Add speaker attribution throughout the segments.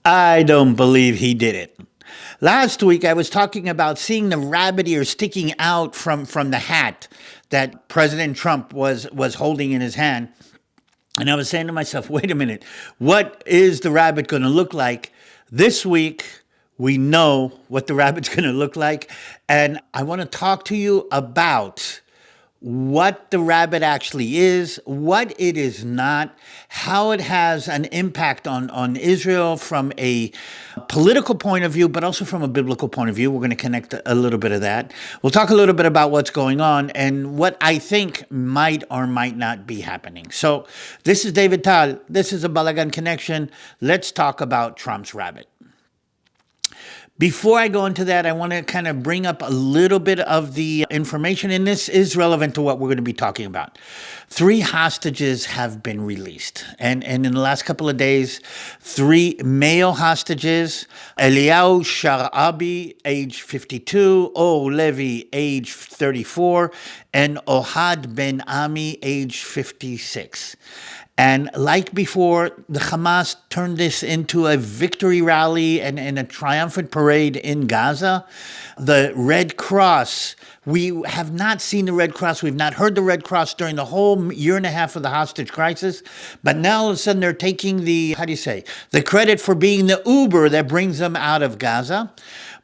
Speaker 1: I don't believe he did it. Last week, I was talking about seeing the rabbit ear sticking out from the hat that President Trump was holding in his hand. And I was saying to myself, wait a minute, what is the rabbit going to look like? This week, we know what the rabbit's going to look like. And I want to talk to you about what the rabbit actually is, what it is not, how it has an impact on Israel from a political point of view, but also from a biblical point of view. We're going to connect a little bit of that. We'll talk a little bit about what's going on and what I think might or might not be happening. So this is DaviD TaL. This is a Balagan Connection. Let's talk about Trump's rabbit. Before I go into that, I want to kind of bring up a little bit of the information, and this is relevant to what we're going to be talking about. 3 hostages have been released, and in the last couple of days, 3 male hostages, Eliyahu Sharabi, age 52, O Levi, age 34, and Ohad Ben Ami, age 56. And like before, the Hamas turned this into a victory rally and a triumphant parade in Gaza. The Red Cross, we have not seen the Red Cross. We've not heard the Red Cross during the whole year and a half of the hostage crisis. But now all of a sudden they're taking the credit for being the Uber that brings them out of Gaza.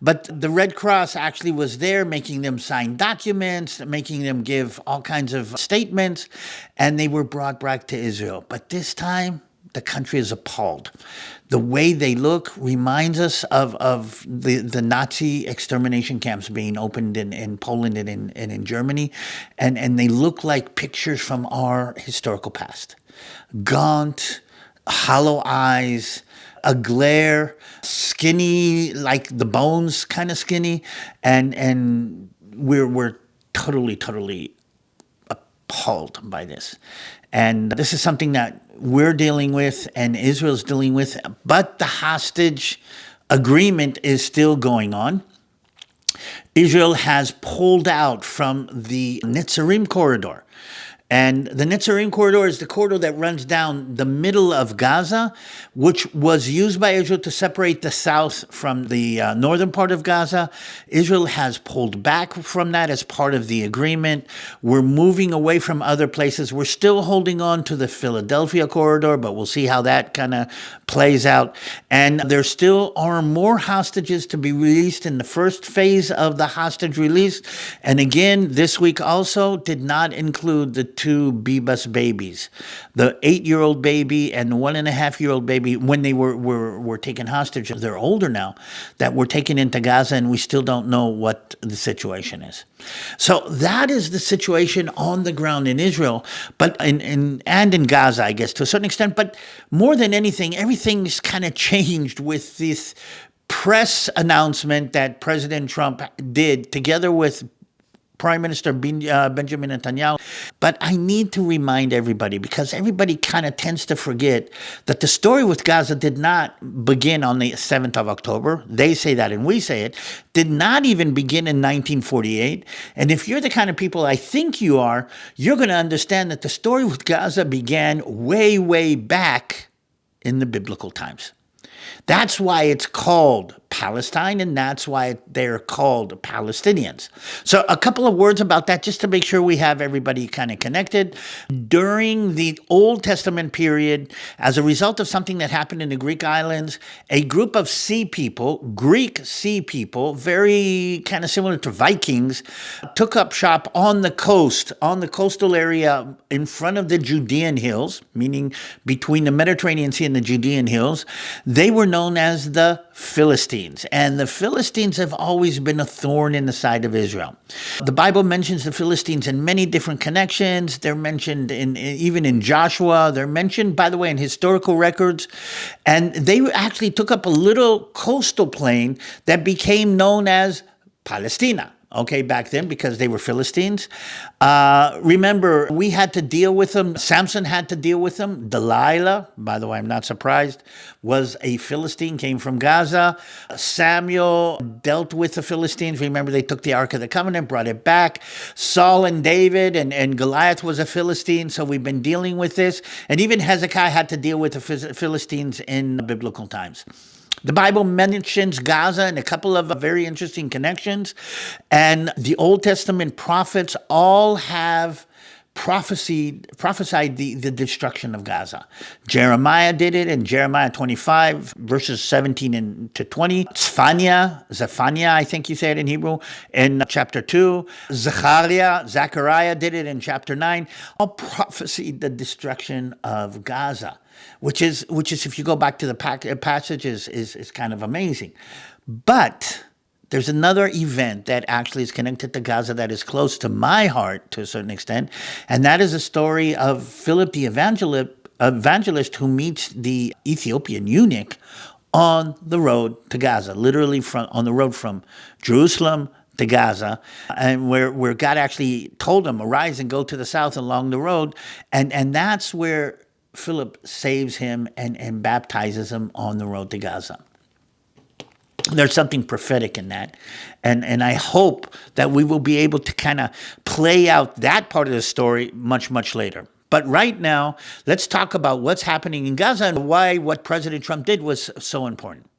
Speaker 1: But the Red Cross actually was there making them sign documents, making them give all kinds of statements, and they were brought back to Israel. But this time, the country is appalled. The way they look reminds us of the Nazi extermination camps being opened in Poland and in Germany, and they look like pictures from our historical past. Gaunt, hollow eyes, a glare, skinny, like the bones kind of skinny, and we're totally appalled by this. And this is something that we're dealing with and Israel's dealing with, but the hostage agreement is still going on. Israel has pulled out from the Netzarim corridor. And the Netzarim corridor is the corridor that runs down the middle of Gaza, which was used by Israel to separate the south from the northern part of Gaza. Israel has pulled back from that as part of the agreement. We're moving away from other places. We're still holding on to the Philadelphia corridor, but we'll see how that kind of plays out. And there still are more hostages to be released in the first phase of the hostage release. And again, this week also did not include the 2 Bebas babies, the 8-year-old baby and the 1.5-year-old baby when they were taken hostage. They're older now, that were taken into Gaza, and we still don't know what the situation is. So that is the situation on the ground in Israel, but in Gaza, I guess, to a certain extent. But more than anything, everything's kind of changed with this press announcement that President Trump did together with Prime Minister Benjamin Netanyahu. But I need to remind everybody, because everybody kind of tends to forget, that the story with Gaza did not begin on the 7th of October. They say that and we say it. Did not even begin in 1948. And if you're the kind of people I think you are, you're going to understand that the story with Gaza began way back in the biblical times. That's why it's called Palestine, and that's why they're called Palestinians. So a couple of words about that, just to make sure we have everybody kind of connected. During the Old Testament period, as a result of something that happened in the Greek islands, a group of sea people, Greek sea people, very kind of similar to Vikings, took up shop on the coastal area in front of the Judean hills, meaning between the Mediterranean Sea and the Judean hills. They were known as the Philistines, and the Philistines have always been a thorn in the side of Israel. The Bible mentions the Philistines in many different connections. They're mentioned even in Joshua. They're mentioned, by the way, in historical records, and they actually took up a little coastal plain that became known as Palestina. Okay, back then, because they were Philistines. Remember, we had to deal with them. Samson had to deal with them. Delilah, by the way, I'm not surprised, was a Philistine, came from Gaza. Samuel dealt with the Philistines. Remember, they took the Ark of the Covenant, brought it back. Saul and David and Goliath was a Philistine, so we've been dealing with this. And even Hezekiah had to deal with the Philistines in biblical times. The Bible mentions Gaza and a couple of very interesting connections. And the Old Testament prophets all have prophesied the destruction of Gaza. Jeremiah did it in Jeremiah 25, verses 17 to 20. Zephaniah, I think you say it in Hebrew, in chapter 2. Zechariah did it in chapter 9. All prophesied the destruction of Gaza, which is if you go back to the passages, is kind of amazing. But there's another event that actually is connected to Gaza that is close to my heart to a certain extent, and that is the story of Philip the evangelist who meets the Ethiopian eunuch on the road to Gaza, literally on the road from Jerusalem to Gaza, and where God actually told him, arise and go to the south along the road, and that's where Philip saves him and baptizes him on the road to Gaza. There's something prophetic in that. And I hope that we will be able to kind of play out that part of the story much, much later. But right now, let's talk about what's happening in Gaza and why what President Trump did was so important.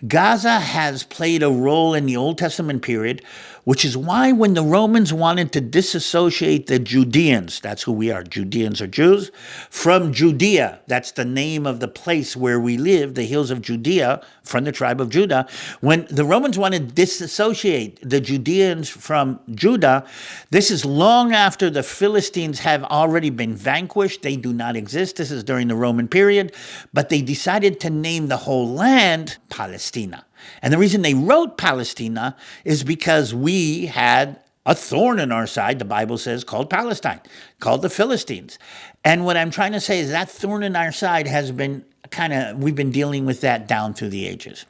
Speaker 1: Gaza has played a role in the Old Testament period, which is why when the Romans wanted to disassociate the Judeans, that's who we are, Judeans or Jews, from Judea, that's the name of the place where we live, the hills of Judea, from the tribe of Judah. When the Romans wanted to disassociate the Judeans from Judah, this is long after the Philistines have already been vanquished. They do not exist. This is during the Roman period, but they decided to name the whole land Palestina. And the reason they wrote Palestina is because we had a thorn in our side, the Bible says, called Palestine, called the Philistines. And what I'm trying to say is that thorn in our side has been we've been dealing with that down through the ages.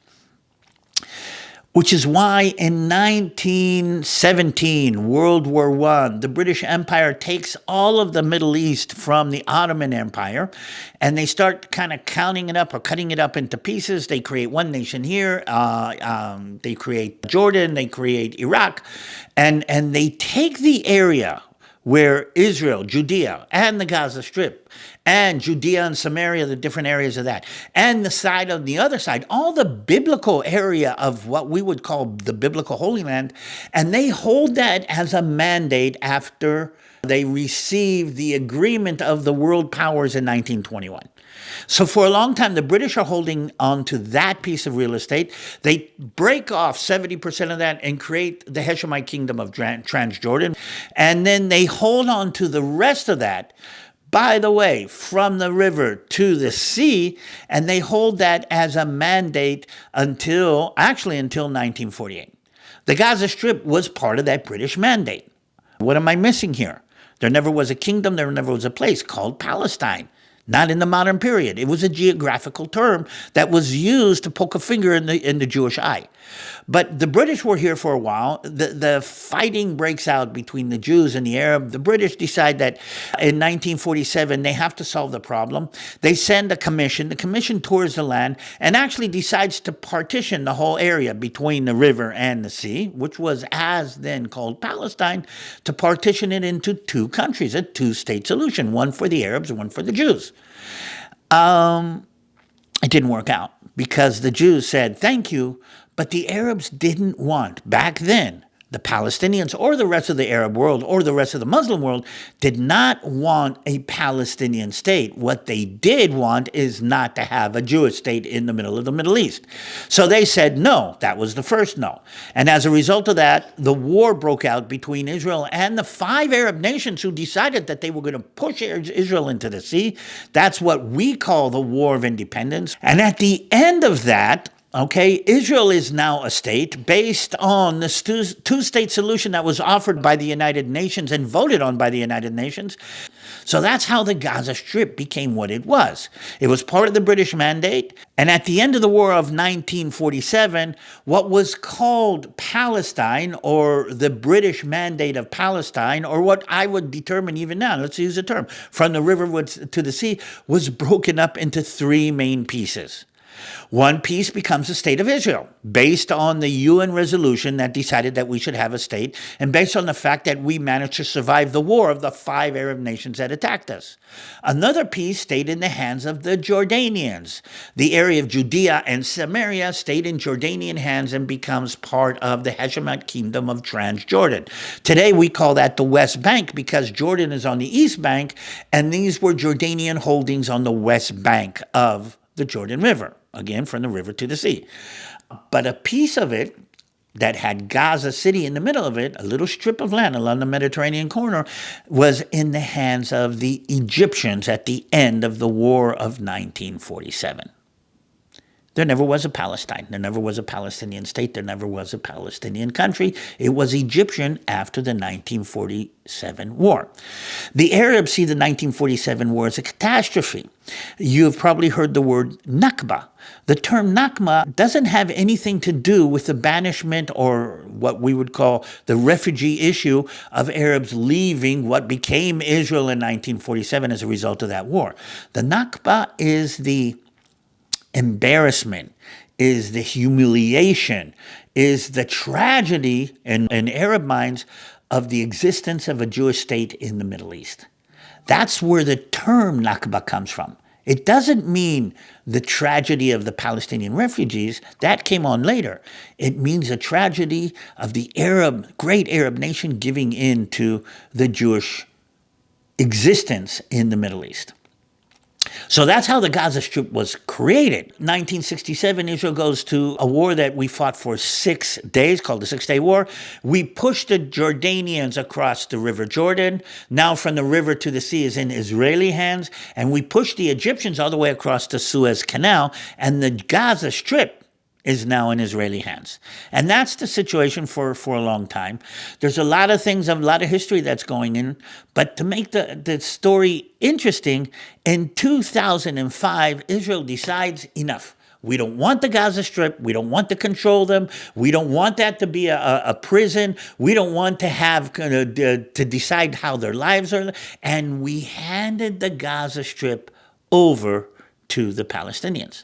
Speaker 1: Which is why in 1917, World War I, the British Empire takes all of the Middle East from the Ottoman Empire, and they start kind of counting it up or cutting it up into pieces. They create one nation here, they create Jordan, they create Iraq, and they take the area where Israel, Judea, and the Gaza Strip, and Judea and Samaria, the different areas of that, and the side of the other side, all the biblical area of what we would call the biblical Holy Land, and they hold that as a mandate after they received the agreement of the world powers in 1921. So for a long time, the British are holding on to that piece of real estate. They break off 70% of that and create the Hashemite Kingdom of Transjordan. And then they hold on to the rest of that, by the way, from the river to the sea, and they hold that as a mandate until 1948. The Gaza Strip was part of that British mandate. What am I missing here? There never was a kingdom, there never was a place called Palestine. Not in the modern period. It was a geographical term that was used to poke a finger in the Jewish eye. But the British were here for a while. The fighting breaks out between the Jews and the Arab. The British decide that in 1947 they have to solve the problem. They send a commission. The commission tours the land and actually decides to partition the whole area between the river and the sea, which was as then called Palestine, to partition it into two countries, a two-state solution, one for the Arabs and one for the Jews. It didn't work out because the Jews said, thank you, but the Arabs didn't want, back then, the Palestinians or the rest of the Arab world or the rest of the Muslim world did not want a Palestinian state. What they did want is not to have a Jewish state in the middle of the Middle East. So they said no. That was the first no. And as a result of that, the war broke out between Israel and the 5 Arab nations who decided that they were going to push Israel into the sea. That's what we call the War of Independence. And at the end of that, okay, Israel is now a state based on the two-state solution that was offered by the United Nations and voted on by the United Nations. So that's how the Gaza Strip became what it was. It was part of the British mandate. And at the end of the war of 1947, what was called Palestine, or the British Mandate of Palestine, or what I would determine even now, let's use the term, from the river to the sea, was broken up into 3 main pieces. One piece becomes the state of Israel, based on the UN resolution that decided that we should have a state, and based on the fact that we managed to survive the war of the 5 Arab nations that attacked us. Another piece stayed in the hands of the Jordanians. The area of Judea and Samaria stayed in Jordanian hands and becomes part of the Hashemite kingdom of Transjordan. Today we call that the West Bank because Jordan is on the East Bank, and these were Jordanian holdings on the West Bank of the Jordan River, again, from the river to the sea. But a piece of it that had Gaza City in the middle of it, a little strip of land along the Mediterranean corner, was in the hands of the Egyptians at the end of the War of 1947. There never was a Palestine. There never was a Palestinian state. There never was a Palestinian country. It was Egyptian after the 1947 war. The Arabs see the 1947 war as a catastrophe. You've probably heard the word Nakba. The term Nakba doesn't have anything to do with the banishment or what we would call the refugee issue of Arabs leaving what became Israel in 1947 as a result of that war. The Nakba is the embarrassment, is the humiliation, is the tragedy in Arab minds of the existence of a Jewish state in the Middle East. That's where the term Nakba comes from. It doesn't mean the tragedy of the Palestinian refugees. That came on later. It means a tragedy of the great Arab nation giving in to the Jewish existence in the Middle East. So that's how the Gaza Strip was created. 1967, Israel goes to a war that we fought for 6 days, called the Six-Day War. We pushed the Jordanians across the River Jordan. Now from the river to the sea is in Israeli hands. And we pushed the Egyptians all the way across the Suez Canal. And the Gaza Strip is now in Israeli hands. And that's the situation for a long time. There's a lot of things, a lot of history that's going in. But to make the story interesting, in 2005, Israel decides enough. We don't want the Gaza Strip. We don't want to control them. We don't want that to be a prison. We don't want to have to decide how their lives are. And we handed the Gaza Strip over to the Palestinians.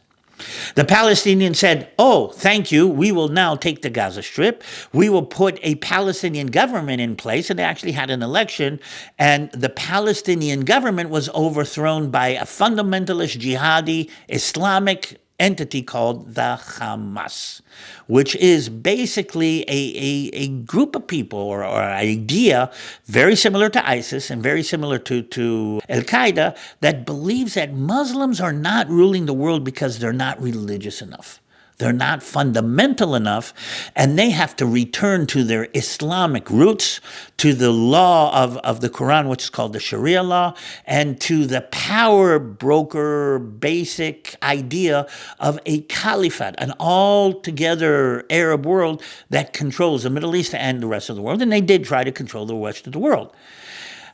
Speaker 1: The Palestinians said, oh, thank you, we will now take the Gaza Strip. We will put a Palestinian government in place. And they actually had an election. And the Palestinian government was overthrown by a fundamentalist jihadi Islamic entity called the Hamas, which is basically a group of people or idea very similar to ISIS and very similar to Al-Qaeda that believes that Muslims are not ruling the world because they're not religious enough. They're not fundamental enough, and they have to return to their Islamic roots, to the law of the Quran, which is called the Sharia law, and to the power broker basic idea of a caliphate, an altogether Arab world that controls the Middle East and the rest of the world. And they did try to control the rest of the world.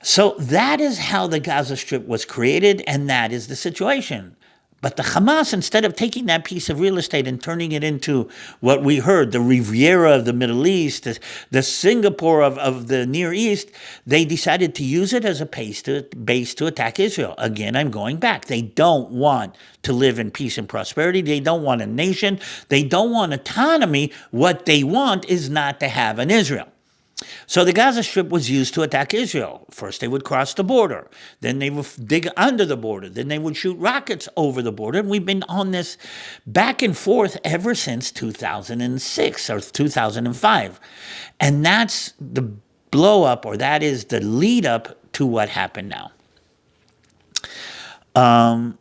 Speaker 1: So that is how the Gaza Strip was created, and that is the situation. But the Hamas, instead of taking that piece of real estate and turning it into what we heard, the Riviera of the Middle East, the Singapore of the Near East, they decided to use it as a base to attack Israel. Again, I'm going back. They don't want to live in peace and prosperity. They don't want a nation. They don't want autonomy. What they want is not to have an Israel. So the Gaza Strip was used to attack Israel. First, they would cross the border. Then they would dig under the border. Then they would shoot rockets over the border. And we've been on this back and forth ever since 2006 or 2005. And that's the blow up, or that is the lead up to what happened now.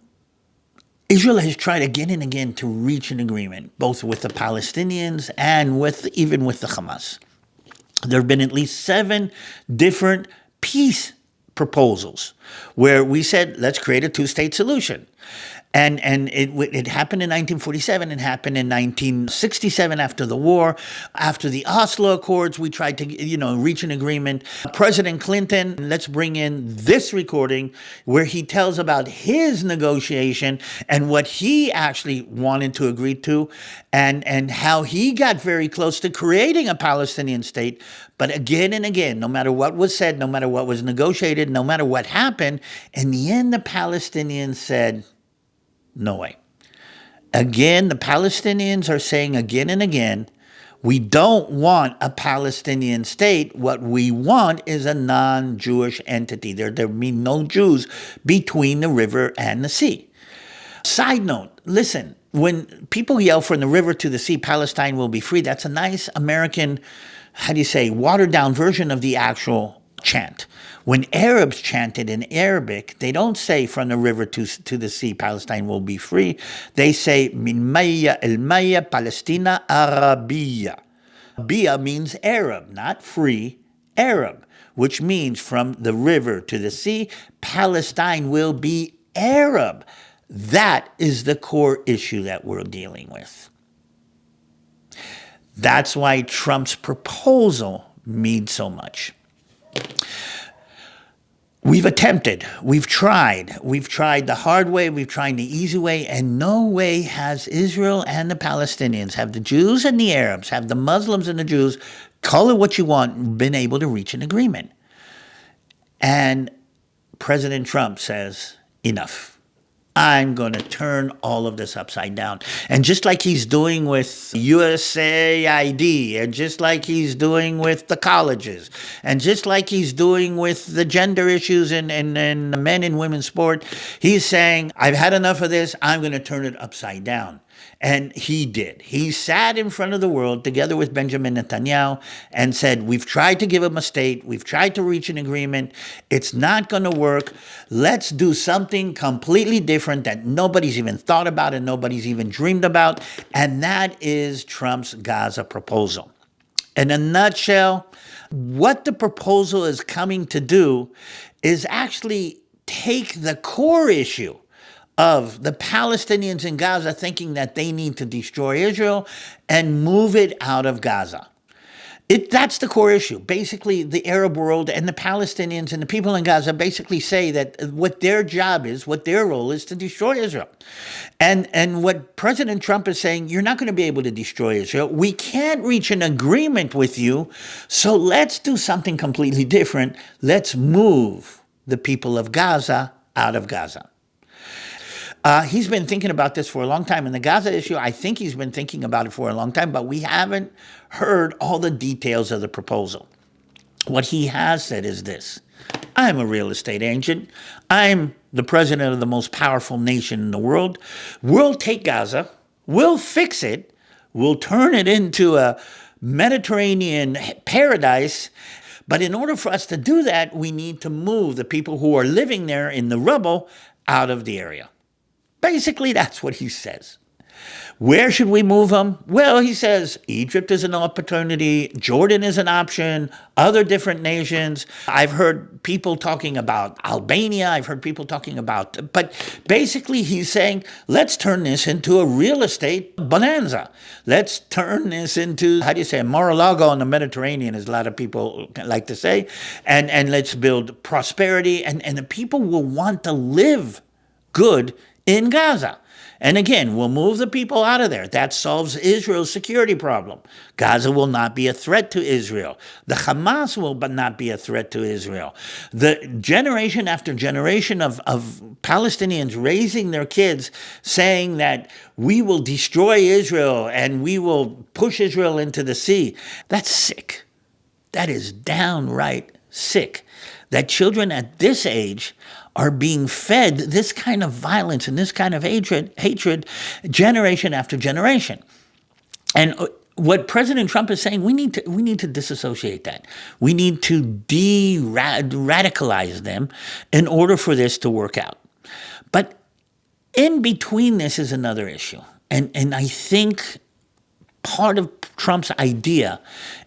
Speaker 1: Israel has tried again and again to reach an agreement, both with the Palestinians and even with the Hamas. There have been at least 7 different peace proposals where we said, let's create a 2-state solution. And it happened in 1947. It happened in 1967 after the war. After the Oslo Accords, we tried to, reach an agreement. President Clinton, let's bring in this recording where he tells about his negotiation and what he actually wanted to agree to and how he got very close to creating a Palestinian state. But again and again, no matter what was said, no matter what was negotiated, no matter what happened, in the end, the Palestinians said, no way. Again, the Palestinians are saying again and again, we don't want a Palestinian state. What we want is a non-Jewish entity. There be no Jews between the river and the sea. Side note, listen, when people yell from the river to the sea, Palestine will be free, that's a nice American, how do you say, watered down version of the actual chant. When Arabs chant it in Arabic, they don't say from the river to the sea, Palestine will be free. They say, min maya el maya Palestina Arabiya. Bia means Arab, not free, Arab, which means from the river to the sea, Palestine will be Arab. That is the core issue that we're dealing with. That's why Trump's proposal means so much. We've attempted, we've tried the hard way, we've tried the easy way, and no way has Israel and the Palestinians, have the Jews and the Arabs, have the Muslims and the Jews, call it what you want, been able to reach an agreement. And President Trump says, enough. I'm going to turn all of this upside down. And just like he's doing with USAID, and just like he's doing with the colleges, and just like he's doing with the gender issues in men and women's sport, he's saying, I've had enough of this, I'm going to turn it upside down. And he did. He sat in front of the world together with Benjamin Netanyahu and said, we've tried to give him a state. We've tried to reach an agreement. It's not going to work. Let's do something completely different that nobody's even thought about and nobody's even dreamed about. And that is Trump's Gaza proposal. In a nutshell, what the proposal is coming to do is actually take the core issue of the Palestinians in Gaza thinking that they need to destroy Israel and move it out of Gaza. That's the core issue. Basically, the Arab world and the Palestinians and the people in Gaza basically say that what their job is, what their role is to destroy Israel. And what President Trump is saying, you're not going to be able to destroy Israel. We can't reach an agreement with you, so let's do something completely different. Let's move the people of Gaza out of Gaza. He's been thinking about this for a long time. And the Gaza issue, I think he's been thinking about it for a long time, but we haven't heard all the details of the proposal. What he has said is this: I'm a real estate agent. I'm the president of the most powerful nation in the world. We'll take Gaza. We'll fix it. We'll turn it into a Mediterranean paradise. But in order for us to do that, we need to move the people who are living there in the rubble out of the area. Basically, that's what he says. Where should we move them? Well, he says Egypt is an opportunity, Jordan is an option, other different nations. I've heard people talking about Albania, I've heard people talking about, but basically he's saying, let's turn this into a real estate bonanza. Let's turn this into, how do you say, Mar-a-Lago in the Mediterranean, as a lot of people like to say, and let's build prosperity, and the people will want to live good in Gaza. And again, we'll move the people out of there. That solves Israel's security problem. Gaza will not be a threat to Israel. The Hamas will not be a threat to Israel. The generation after generation of Palestinians raising their kids saying that we will destroy Israel and we will push Israel into the sea. That's sick. That is downright sick. That children at this age are being fed this kind of violence and this kind of hatred generation after generation. And what President Trump is saying, we need to disassociate that. We need to radicalize them in order for this to work out. But in between this is another issue. And I think part of Trump's idea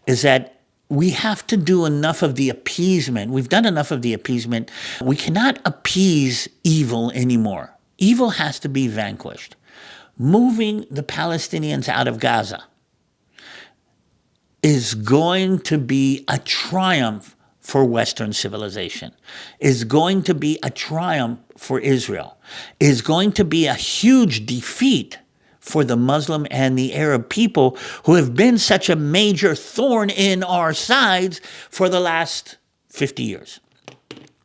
Speaker 1: is that we have to do enough of the appeasement. We've done enough of the appeasement. We cannot appease evil anymore. Evil has to be vanquished. Moving the Palestinians out of Gaza is going to be a triumph for Western civilization, is going to be a triumph for Israel, is going to be a huge defeat for the Muslim and the Arab people who have been such a major thorn in our sides for the last 50 years.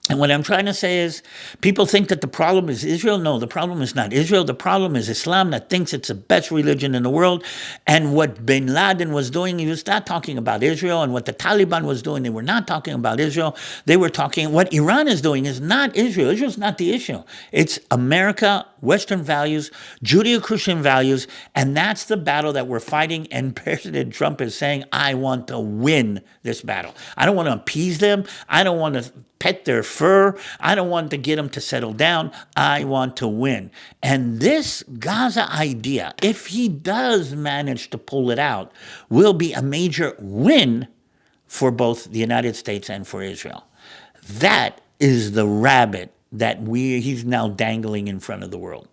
Speaker 1: And what I'm trying to say is people think that the problem is Israel. No, the problem is not Israel. The problem is Islam that thinks it's the best religion in the world. And what bin Laden was doing, he was not talking about Israel. And what the Taliban was doing, they were not talking about Israel. They were talking, what Iran is doing is not Israel. Israel's not the issue. It's America, Western values, Judeo-Christian values. And that's the battle that we're fighting. And President Trump is saying, I want to win this battle. I don't want to appease them. I don't want to pet their fur. I don't want to get them to settle down. I want to win. And this Gaza idea, if he does manage to pull it out, will be a major win for both the United States and for Israel. That is the rabbit that he's now dangling in front of the world.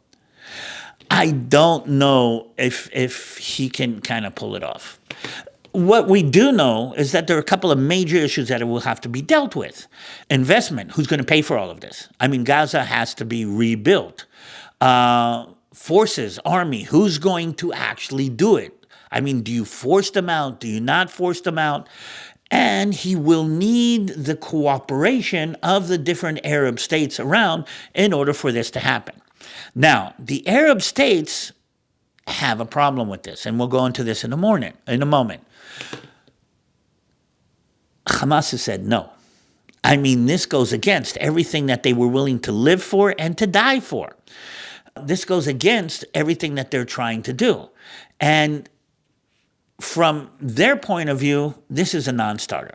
Speaker 1: I don't know if he can kind of pull it off. What we do know is that there are a couple of major issues that will have to be dealt with. Investment, who's going to pay for all of this? I mean, Gaza has to be rebuilt. Forces, army, who's going to actually do it? I mean, do you force them out? Do you not force them out? And he will need the cooperation of the different Arab states around in order for this to happen. Now, the Arab states have a problem with this, and we'll go into this in a moment. Hamas has said no. I mean, this goes against everything that they were willing to live for and to die for. This goes against everything that they're trying to do. And from their point of view, this is a non-starter.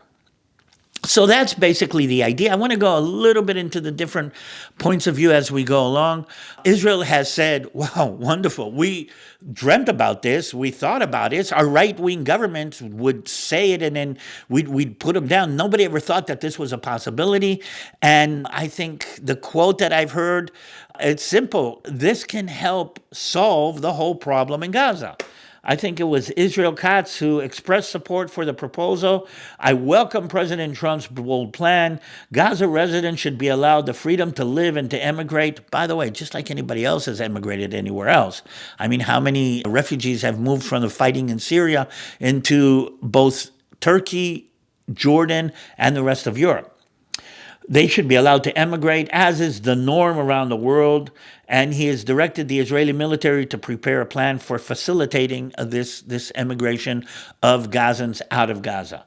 Speaker 1: So that's basically the idea. I want to go a little bit into the different points of view as we go along. Israel has said, wow, wonderful. We dreamt about this. We thought about it. Our right-wing government would say it and then we'd put them down. Nobody ever thought that this was a possibility. And I think the quote that I've heard, it's simple. This can help solve the whole problem in Gaza. I think it was Israel Katz who expressed support for the proposal. I welcome President Trump's bold plan. Gaza residents should be allowed the freedom to live and to emigrate. By the way, just like anybody else has emigrated anywhere else. I mean, how many refugees have moved from the fighting in Syria into both Turkey, Jordan, and the rest of Europe? They should be allowed to emigrate, as is the norm around the world. And he has directed the Israeli military to prepare a plan for facilitating this emigration of Gazans out of Gaza.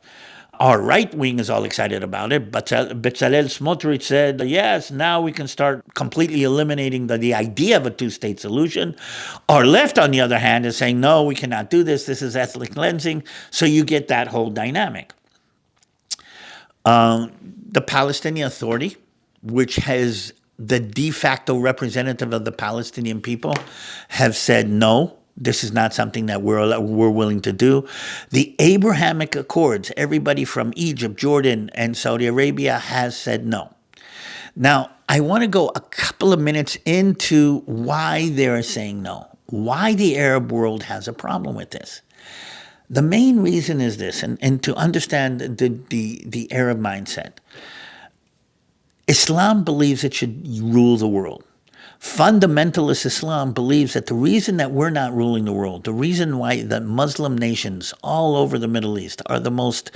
Speaker 1: Our right wing is all excited about it. But Bezalel Smotrich said, yes, now we can start completely eliminating the idea of a two-state solution. Our left, on the other hand, is saying, no, we cannot do this. This is ethnic cleansing. So you get that whole dynamic. The Palestinian Authority, which has the de facto representative of the Palestinian people, have said no, this is not something that we're willing to do. The Abrahamic Accords, everybody from Egypt, Jordan, and Saudi Arabia has said no. Now, I want to go a couple of minutes into why they're saying no, why the Arab world has a problem with this. The main reason is this, and to understand the Arab mindset. Islam believes it should rule the world. Fundamentalist Islam believes that the reason that we're not ruling the world, the reason why the Muslim nations all over the Middle East are the most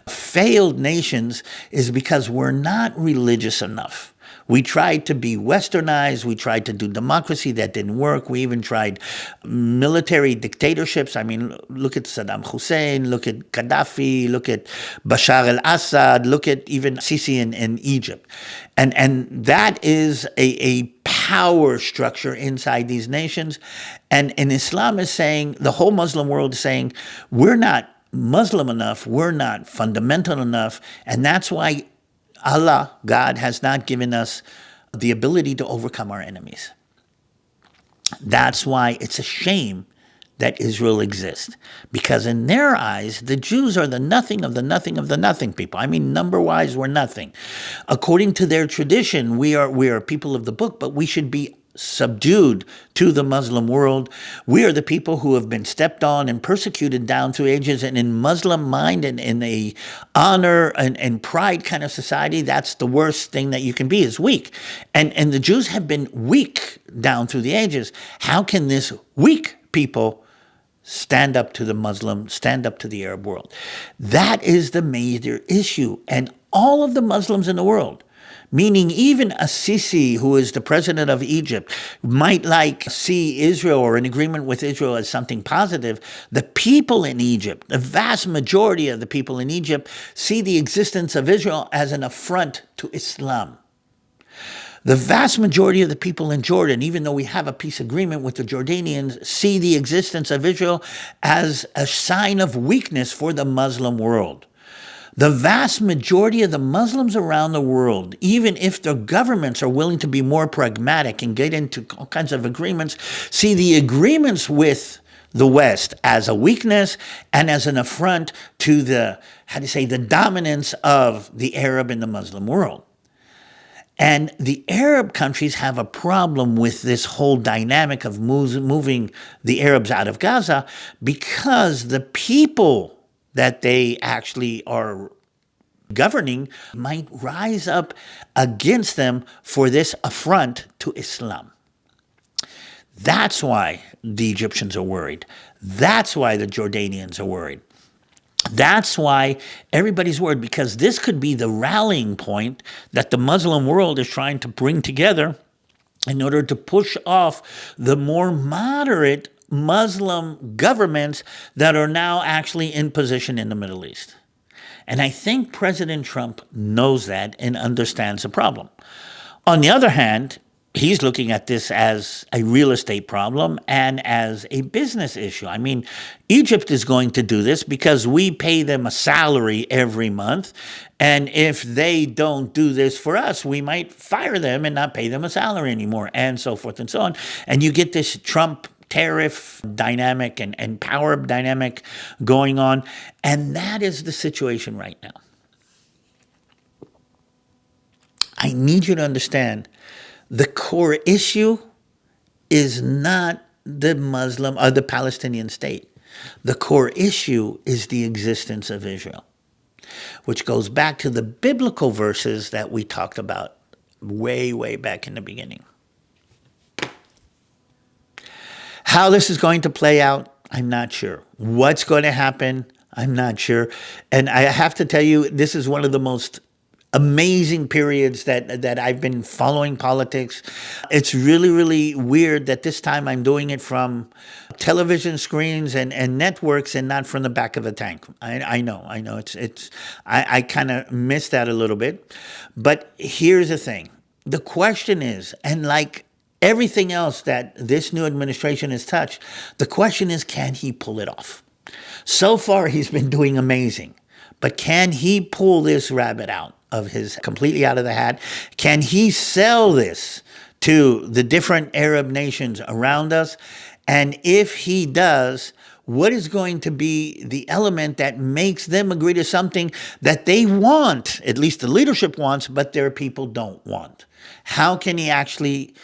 Speaker 1: failed nations is because we're not religious enough. We tried to be westernized. We tried to do democracy. That didn't work. We even tried military dictatorships. I mean, look at Saddam Hussein, look at Gaddafi, look at Bashar al-Assad, look at even Sisi in Egypt. And that is a power structure inside these nations. And Islam is saying, the whole Muslim world is saying, we're not Muslim enough, we're not fundamental enough, and that's why Allah, God, has not given us the ability to overcome our enemies. That's why it's a shame that Israel exists. Because in their eyes, the Jews are the nothing of the nothing of the nothing people. I mean, number-wise, we're nothing. According to their tradition, we are people of the book, but we should be subdued to the Muslim world. We are the people who have been stepped on and persecuted down through ages. And in Muslim mind and in a honor and pride kind of society, that's the worst thing that you can be, is weak. And the Jews have been weak down through the ages. How can this weak people stand up to the Muslim, stand up to the Arab world? That is the major issue. And all of the Muslims in the world, Meaning even Sisi, who is the president of Egypt, might see Israel or an agreement with Israel as something positive. The people in Egypt, the vast majority of the people in Egypt, see the existence of Israel as an affront to Islam. The vast majority of the people in Jordan, even though we have a peace agreement with the Jordanians, see the existence of Israel as a sign of weakness for the Muslim world. The vast majority of the Muslims around the world, even if their governments are willing to be more pragmatic and get into all kinds of agreements, see the agreements with the West as a weakness and as an affront to the dominance of the Arab and the Muslim world. And the Arab countries have a problem with this whole dynamic of moving the Arabs out of Gaza because the people that they actually are governing might rise up against them for this affront to Islam. That's why the Egyptians are worried. That's why the Jordanians are worried. That's why everybody's worried, because this could be the rallying point that the Muslim world is trying to bring together in order to push off the more moderate Muslim governments that are now actually in position in the Middle East. And I think President Trump knows that and understands the problem. On the other hand, he's looking at this as a real estate problem and as a business issue. I mean, Egypt is going to do this because we pay them a salary every month. And if they don't do this for us, we might fire them and not pay them a salary anymore, and so forth and so on. And you get this Trump tariff dynamic and power dynamic going on. And that is the situation right now. I need you to understand the core issue is not the Muslim or the Palestinian state. The core issue is the existence of Israel, which goes back to the biblical verses that we talked about way, way back in the beginning. How this is going to play out, I'm not sure. What's going to happen, I'm not sure. And I have to tell you, this is one of the most amazing periods that I've been following politics. It's really, really weird that this time I'm doing it from television screens and networks and not from the back of a tank. I know. I kind of miss that a little bit. But here's the thing. The question is, and like everything else that this new administration has touched, the question is, can he pull it off? So far, he's been doing amazing. But can he pull this rabbit out of his completely out of the hat? Can he sell this to the different Arab nations around us? And if he does, what is going to be the element that makes them agree to something that they want, at least the leadership wants, but their people don't want? How can he actually,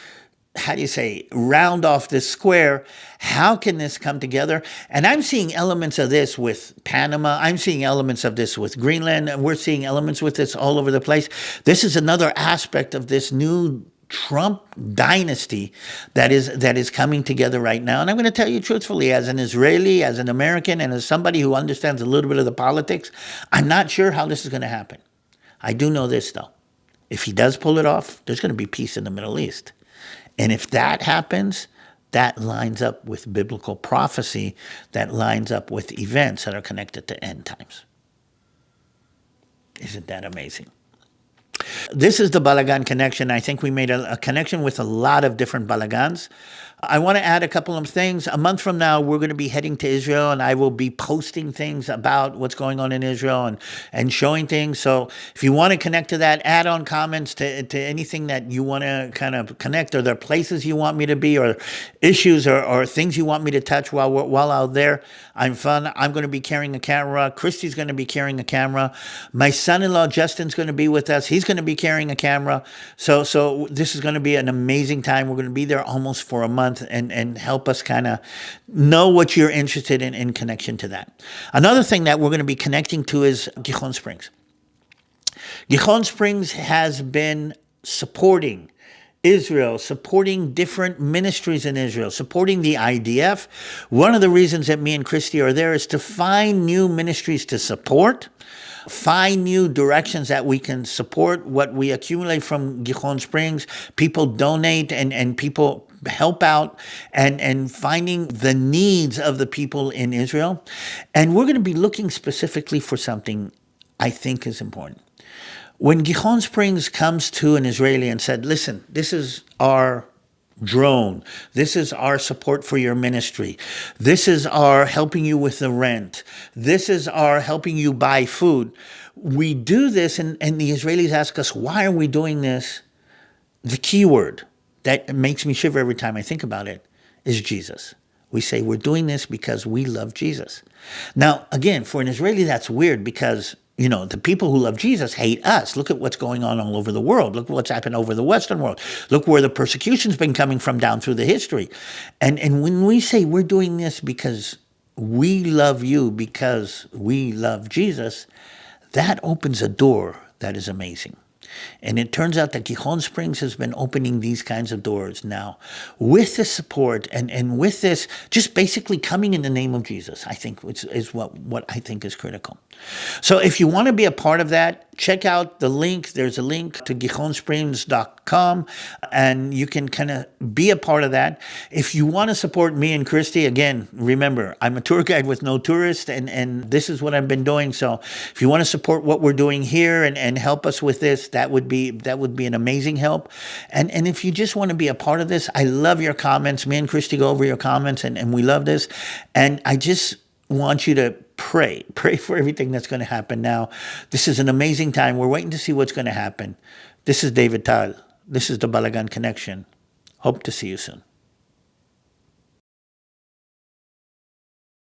Speaker 1: round off this square? How can this come together? And I'm seeing elements of this with Panama. I'm seeing elements of this with Greenland. And we're seeing elements with this all over the place. This is another aspect of this new Trump dynasty that is coming together right now. And I'm going to tell you truthfully, as an Israeli, as an American, and as somebody who understands a little bit of the politics, I'm not sure how this is going to happen. I do know this, though. If he does pull it off, there's going to be peace in the Middle East. And if that happens, that lines up with biblical prophecy, that lines up with events that are connected to end times. Isn't that amazing? This is the Balagan Connection. I think we made a connection with a lot of different Balagans. I want to add a couple of things. A month from now, we're going to be heading to Israel, and I will be posting things about what's going on in Israel and showing things. So if you want to connect to that, add on comments to anything that you want to kind of connect, or there are places you want me to be, or issues or things you want me to touch while out there. I'm going to be carrying a camera. Christy's going to be carrying a camera. My son-in-law, Justin's going to be with us. He's going to be carrying a camera. So this is going to be an amazing time. We're going to be there almost for a month and help us kind of know what you're interested in connection to that. Another thing that we're going to be connecting to is Gijón Springs. Gijón Springs has been supporting Israel, supporting different ministries in Israel, supporting the IDF. One of the reasons that me and Christy are there is to find new ministries to support, find new directions that we can support what we accumulate from Gijón Springs. People donate and people help out and finding the needs of the people in Israel. And we're going to be looking specifically for something I think is important. When Gijón Springs comes to an Israeli and said, listen, this is our drone. This is our support for your ministry. This is our helping you with the rent. This is our helping you buy food. We do this, and the Israelis ask us, why are we doing this? The key word that makes me shiver every time I think about it is Jesus. We say we're doing this because we love Jesus. Now, again, for an Israeli, that's weird because the people who love Jesus hate us. Look at what's going on all over the world. Look what's happened over the Western world. Look where the persecution's been coming from down through the history. And when we say we're doing this because we love you, because we love Jesus, that opens a door that is amazing. And it turns out that Gijón Springs has been opening these kinds of doors now with the support and with this just basically coming in the name of Jesus, I think is what I think is critical. So if you want to be a part of that, check out the link. There's a link to GijónSprings.com, and you can kind of be a part of that. If you want to support me and Christy, again, remember, I'm a tour guide with no tourist, and this is what I've been doing. So if you want to support what we're doing here and help us with this, that would be an amazing help. And if you just want to be a part of this, I love your comments. Me and Christy go over your comments, and we love this. And I just want you to pray for everything that's going to happen now. This is an amazing time. We're waiting to see what's going to happen. This is DaviD TaL. This is the Balagan Connection. Hope to see you soon.